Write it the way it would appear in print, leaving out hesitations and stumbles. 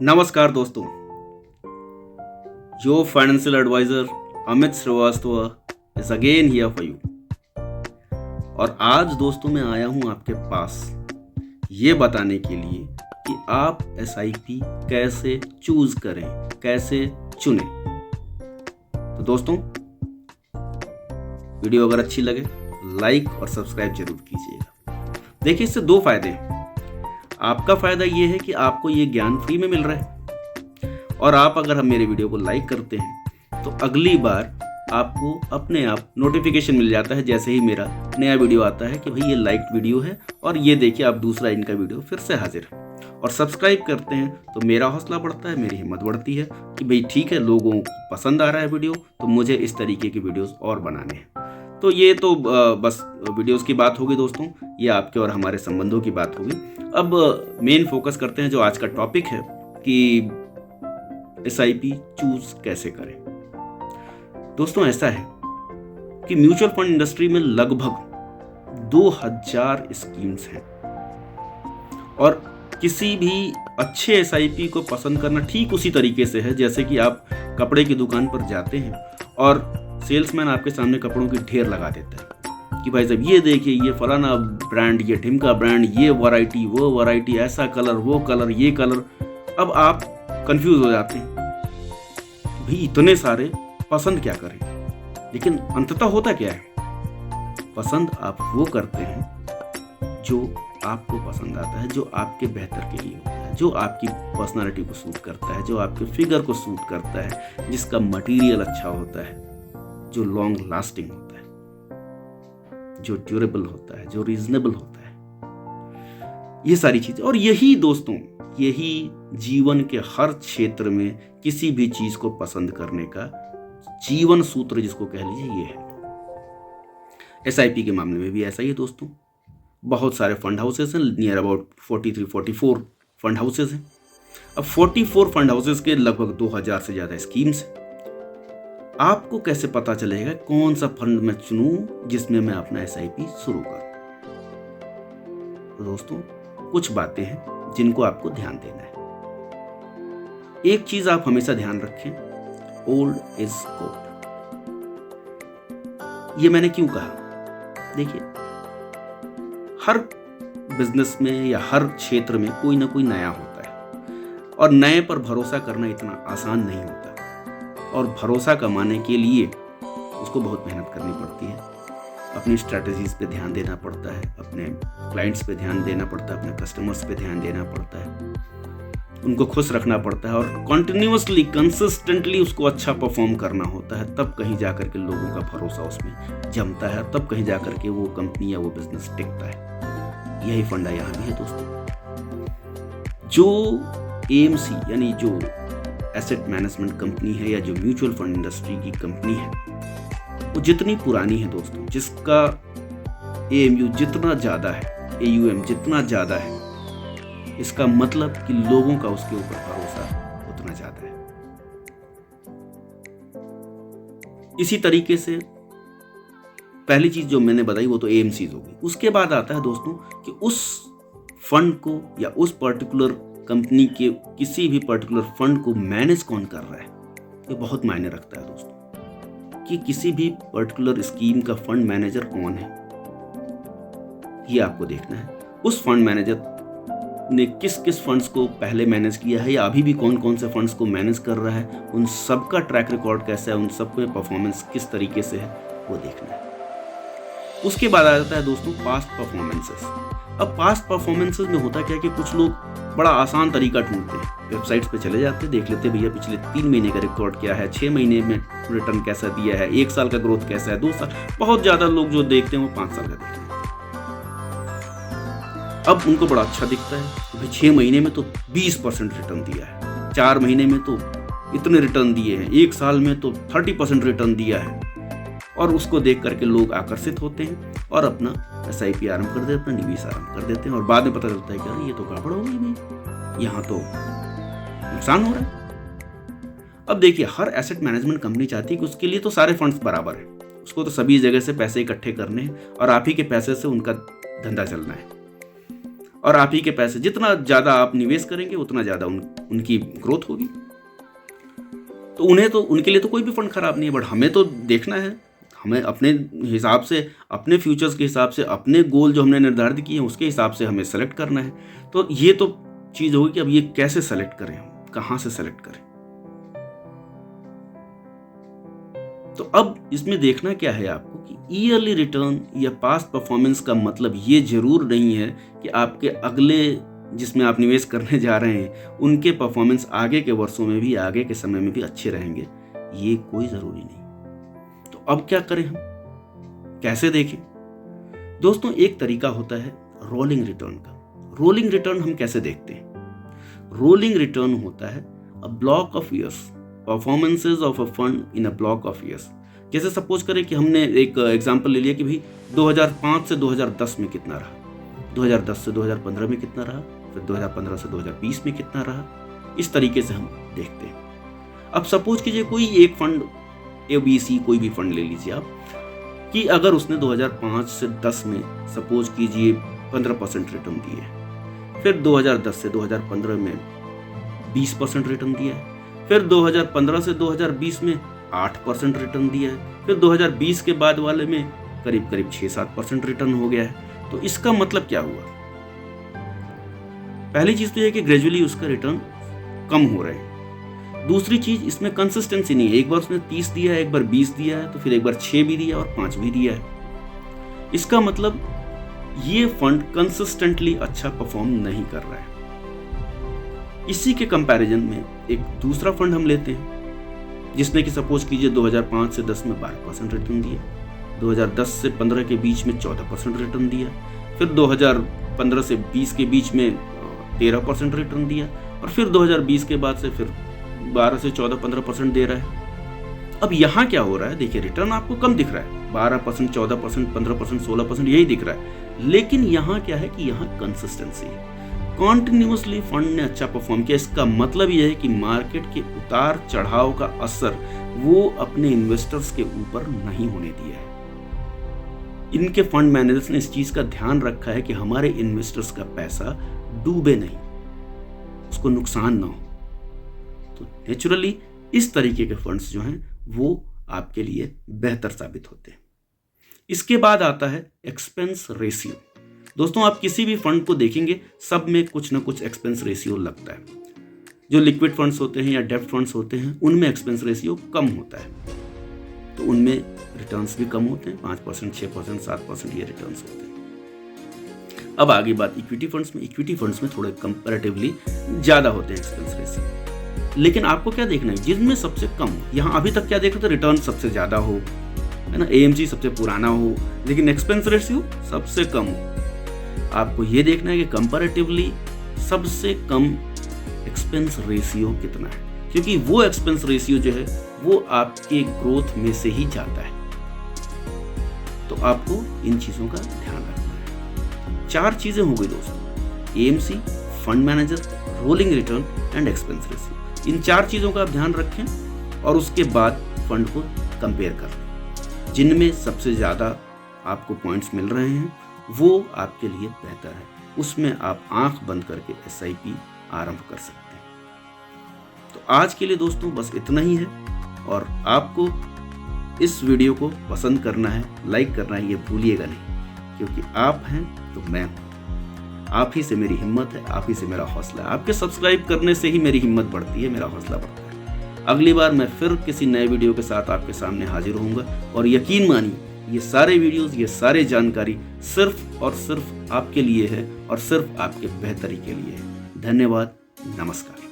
नमस्कार दोस्तों। Your financial advisor Amit Shrivastava is again here for you. और आज दोस्तों मैं आया हूं आपके पास ये बताने के लिए कि आप एसआईपी कैसे चूज करें, कैसे चुनें। तो दोस्तों वीडियो अगर अच्छी लगे लाइक और सब्सक्राइब जरूर कीजिएगा। देखिए इससे दो फायदे हैं। आपका फायदा ये है कि आपको ये ज्ञान फ्री में मिल रहा है, और आप अगर हम मेरे वीडियो को लाइक करते हैं तो अगली बार आपको अपने आप नोटिफिकेशन मिल जाता है जैसे ही मेरा नया वीडियो आता है कि भाई ये लाइक्ड वीडियो है और ये देखिए आप दूसरा इनका वीडियो फिर से हाजिर है। और सब्सक्राइब करते हैं तो मेरा हौसला बढ़ता है, मेरी हिम्मत बढ़ती है कि भाई ठीक है, लोगों को पसंद आ रहा है वीडियो, तो मुझे इस तरीके की वीडियोस और बनाने हैं। तो ये तो बस वीडियोस की बात होगी दोस्तों, ये आपके और हमारे संबंधों की बात होगी। अब मेन फोकस करते हैं जो आज का टॉपिक है कि एसआईपी चूज कैसे करें। दोस्तों ऐसा है कि म्यूचुअल फंड इंडस्ट्री में लगभग 2000 स्कीम्स हैं, और किसी भी अच्छे एसआईपी को पसंद करना ठीक उसी तरीके से है जैसे कि आप कपड़े की दुकान पर जाते हैं और सेल्समैन आपके सामने कपड़ों की ढेर लगा देता है कि भाई साहब ये देखिए, ये फलाना ब्रांड, ये ढिमका ब्रांड, ये वैरायटी, वो वैरायटी, ऐसा कलर, वो कलर, ये कलर। अब आप कंफ्यूज हो जाते हैं भाई इतने सारे पसंद क्या करें। लेकिन अंततः होता क्या है, पसंद आप वो करते हैं जो आपको पसंद आता है, जो आपके बेहतर के लिए होता है, जो आपकी पर्सनालिटी को सूट करता है, जो आपके फिगर को सूट करता है, जिसका मटेरियल अच्छा होता है, जो लॉन्ग लास्टिंग होता है, जो ड्यूरेबल होता है, जो रीजनेबल होता है, ये सारी चीजें। और यही दोस्तों, यही जीवन के हर क्षेत्र में किसी भी चीज को पसंद करने का जीवन सूत्र जिसको कह लीजिए ये है। एसआईपी के मामले में भी ऐसा ही है दोस्तों। बहुत सारे फंड हाउसेस हैं, नियर अबाउट 43-44 फंड हाउसेस हैं। अब 44 फंड हाउसेस के लगभग 2000 से ज्यादा स्कीम्स हैं। आपको कैसे पता चलेगा कौन सा फंड मैं चुनूं जिसमें मैं अपना एसआईपी शुरू करूं? तो दोस्तों कुछ बातें हैं जिनको आपको ध्यान देना है। एक चीज आप हमेशा ध्यान रखें, ओल्ड इज गोल्ड। ये मैंने क्यों कहा? देखिए हर बिजनेस में या हर क्षेत्र में कोई ना कोई नया होता है, और नए पर भरोसा करना इतना आसान नहीं होता, और भरोसा कमाने के लिए उसको बहुत मेहनत करनी पड़ती है। अपनी स्ट्रैटेजीज पे ध्यान देना पड़ता है, अपने क्लाइंट्स पे ध्यान देना पड़ता है, अपने कस्टमर्स पे ध्यान देना पड़ता है, उनको खुश रखना पड़ता है, और कंटिन्यूअसली कंसिस्टेंटली उसको अच्छा परफॉर्म करना होता है। तब कहीं जाकर के लोगों का भरोसा उसमें जमता है, तब कहीं जाकर के वो कंपनी या वो बिजनेस टिकता है। यही फंडा यहाँ भी है दोस्तों। जो एएमसी यानी जो एसेट मैनेजमेंट कंपनी है या जो म्यूचुअल फंड इंडस्ट्री की कंपनी है, वो जितनी पुरानी है दोस्तों, जिसका एएमयू जितना ज्यादा है, एयूएम जितना ज्यादा है, इसका मतलब कि लोगों का उसके ऊपर भरोसा उतना ज्यादा है। इसी तरीके से पहली चीज जो मैंने बताई वो तो एएमसीज होगी। उसके बाद आता है दोस्तों कि उस फंड को या उस पर्टिकुलर कंपनी के किसी भी पर्टिकुलर फंड को मैनेज कौन कर रहा है। ये बहुत मायने रखता है दोस्तों कि किसी भी पर्टिकुलर स्कीम का फंड मैनेजर कौन है, ये आपको देखना है। उस फंड मैनेजर ने किस किस फंड्स को पहले मैनेज किया है या अभी भी कौन कौन से फंड्स को मैनेज कर रहा है, उन सब का ट्रैक रिकॉर्ड कैसा है, उन सब का परफॉर्मेंस किस तरीके से है, वो देखना है। उसके बाद आ जाता है दोस्तों पास्ट परफॉर्मेंसेस। अब पास्ट परफॉर्मेंसेस में होता क्या है कि कुछ लोग बड़ा आसान तरीका ढूंढते हैं, वेबसाइट्स पे चले जाते हैं, देख लेते हैं भैया पिछले 3 महीने का रिकॉर्ड क्या है, 6 महीने में रिटर्न कैसा दिया है, 1 साल का ग्रोथ कैसा है, 2 साल। बहुत ज्यादा लोग जो देखते हैं वो 5 साल का देखते हैं। अब उनको बड़ा अच्छा दिखता है भाई 6 महीने में तो 20% रिटर्न दिया है, 4 महीने में तो इतने रिटर्न दिए हैं, 1 साल में तो 30% रिटर्न दिया है, और उसको देख करके लोग आकर्षित होते हैं और अपना एसआईपी आरंभ कर देते हैं, अपना निवेश आरंभ कर देते हैं। और बाद में पता चलता है कि अरे ये तो गड़बड़ हो गई भाई, यहाँ तो नुकसान हो रहा है। अब देखिए हर एसेट मैनेजमेंट कंपनी चाहती है कि उसके लिए तो सारे फंड्स बराबर हैं, उसको तो सभी जगह से पैसे इकट्ठे करने हैं और आप ही के पैसे से उनका धंधा चलना है। और आप ही के पैसे, जितना ज़्यादा आप निवेश करेंगे उतना ज़्यादा उनकी ग्रोथ होगी। तो उनके लिए तो कोई भी फंड खराब नहीं है, बट हमें तो देखना है, हमें अपने हिसाब से, अपने फ्यूचर्स के हिसाब से, अपने गोल जो हमने निर्धारित किए हैं उसके हिसाब से हमें सेलेक्ट करना है। तो ये तो चीज़ होगी कि अब ये कैसे सेलेक्ट करें, हम कहाँ से सेलेक्ट करें। तो अब इसमें देखना क्या है आपको कि ईयरली रिटर्न या पास्ट परफॉर्मेंस का मतलब ये जरूर नहीं है कि आपके अगले जिसमें आप निवेश करने जा रहे हैं उनके परफॉर्मेंस आगे के वर्षों में भी, आगे के समय में भी अच्छे रहेंगे, ये कोई ज़रूरी नहीं। तो अब क्या करें, हम कैसे देखें? दोस्तों, एक तरीका होता है रोलिंग रिटर्न का। रोलिंग रिटर्न हम कैसे देखते हैं? रोलिंग रिटर्न होता है a block of years, performances of a fund in a block of years. जैसे सपोज करें कि हमने एक एग्जांपल ले लिया कि भाई 2005 से 2010 में कितना रहा, 2010 से 2015 में कितना रहा, फिर 2015 से 2020 में कितना रहा, इस तरीके से हम देखते हैं। अब सपोज कीजिए कोई एक फंड ABC, कोई भी फंड ले लीजिए आप, कि अगर उसने 2005 से 10 में सपोज कीजिए 15% रिटर्न दिए, फिर 2010 से 2015 में 20% रिटर्न दिया है, फिर 2015 से 2020 में 8% रिटर्न दिया है, फिर 2020 के बाद वाले में करीब करीब 6-7% रिटर्न हो गया है। तो इसका मतलब क्या हुआ? पहली चीज तो यह कि ग्रेजुअली उसका रिटर्न कम हो रहे हैं। दूसरी चीज, इसमें कंसिस्टेंसी नहीं है। एक बार उसने 30 दिया है, एक बार 20 दिया है, तो फिर एक बार 6 भी दिया और 5 भी दिया है। इसका मतलब ये फंड कंसिस्टेंटली अच्छा परफॉर्म नहीं कर रहा है। इसी के कंपैरिजन में एक दूसरा फंड हम लेते हैं जिसने कि सपोज कीजिए 2005 से 10 में 12% रिटर्न दिया, 2010 से 15 के बीच में 14% रिटर्न दिया, फिर 2015 से 20 के बीच में 13% रिटर्न दिया, और फिर 2020 के बाद से फिर 12 से 14-15% दे रहा है। अब यहाँ क्या हो रहा है? देखिए, रिटर्न आपको कम दिख रहा है, 12%, 14%, 15%, 16% यही दिख रहा है, लेकिन यहाँ क्या है कि यहाँ कंसिस्टेंसी है। कॉन्टिन्यूसली फंड ने अच्छा परफॉर्म किया। इसका मतलब यह है कि मार्केट के उतार चढ़ाव का असर वो अपने इन्वेस्टर्स के ऊपर नहीं होने दिया है। इनके फंड मैनेजर्स ने इस चीज का ध्यान रखा है कि हमारे इन्वेस्टर्स का पैसा डूबे नहीं, उसको नुकसान ना हो। तो नेचुरली इस तरीके के फंड्स जो हैं वो आपके लिए बेहतर साबित होते हैं। इसके बाद आता है एक्सपेंस रेशियो। दोस्तों, आप किसी भी फंड को देखेंगे, सब में कुछ ना कुछ एक्सपेंस रेशियो लगता है। जो लिक्विड फंड्स होते हैं या डेब्ट फंड्स होते हैं उनमें एक्सपेंस रेशियो कम होता है, तो उनमें रिटर्न्स भी कम होते हैं, 5%, 6%, 7% ये रिटर्न्स होते हैं। अब आगे बात इक्विटी फंड्स में। इक्विटी फंड्स में थोड़े कंपैरेटिवली ज़्यादा होते हैं एक्सपेंस रेशियो, लेकिन आपको क्या देखना है? जिनमें सबसे कम हो। यहाँ अभी तक क्या देख रहे थे? रिटर्न सबसे ज़्यादा हो, है ना, AMC सबसे पुराना हो, लेकिन एक्सपेंस रेशियो सबसे कम हो। आपको ये देखना है कि कंपैरेटिवली सबसे कम एक्सपेंस रेशियो कितना है, क्योंकि वो एक्सपेंस रेशियो जो है वो आपके ग्रोथ में से ही जाता है। तो आपको इन चीजों का ध्यान रखना है। 4 चीजें हो गई दोस्तों, AMC, fund manager, rolling return and expense ratio. इन 4 चीजों का आप ध्यान रखें और उसके बाद फंड को कंपेयर कर लें। जिनमें सबसे ज्यादा आपको पॉइंट्स मिल रहे हैं वो आपके लिए बेहतर है, उसमें आप आंख बंद करके SIP आरंभ कर सकते हैं। तो आज के लिए दोस्तों बस इतना ही है, और आपको इस वीडियो को पसंद करना है, लाइक करना है, ये भूलिएगा नहीं, क्योंकि आप हैं तो मैं हूं। आप ही से मेरी हिम्मत है, आप ही से मेरा हौसला है। आपके सब्सक्राइब करने से ही मेरी हिम्मत बढ़ती है, मेरा हौसला बढ़ता है। अगली बार मैं फिर किसी नए वीडियो के साथ आपके सामने हाजिर होऊंगा, और यकीन मानिए ये सारे वीडियोस, ये सारे जानकारी सिर्फ और सिर्फ आपके लिए है और सिर्फ आपके बेहतरी के लिए है। धन्यवाद, नमस्कार।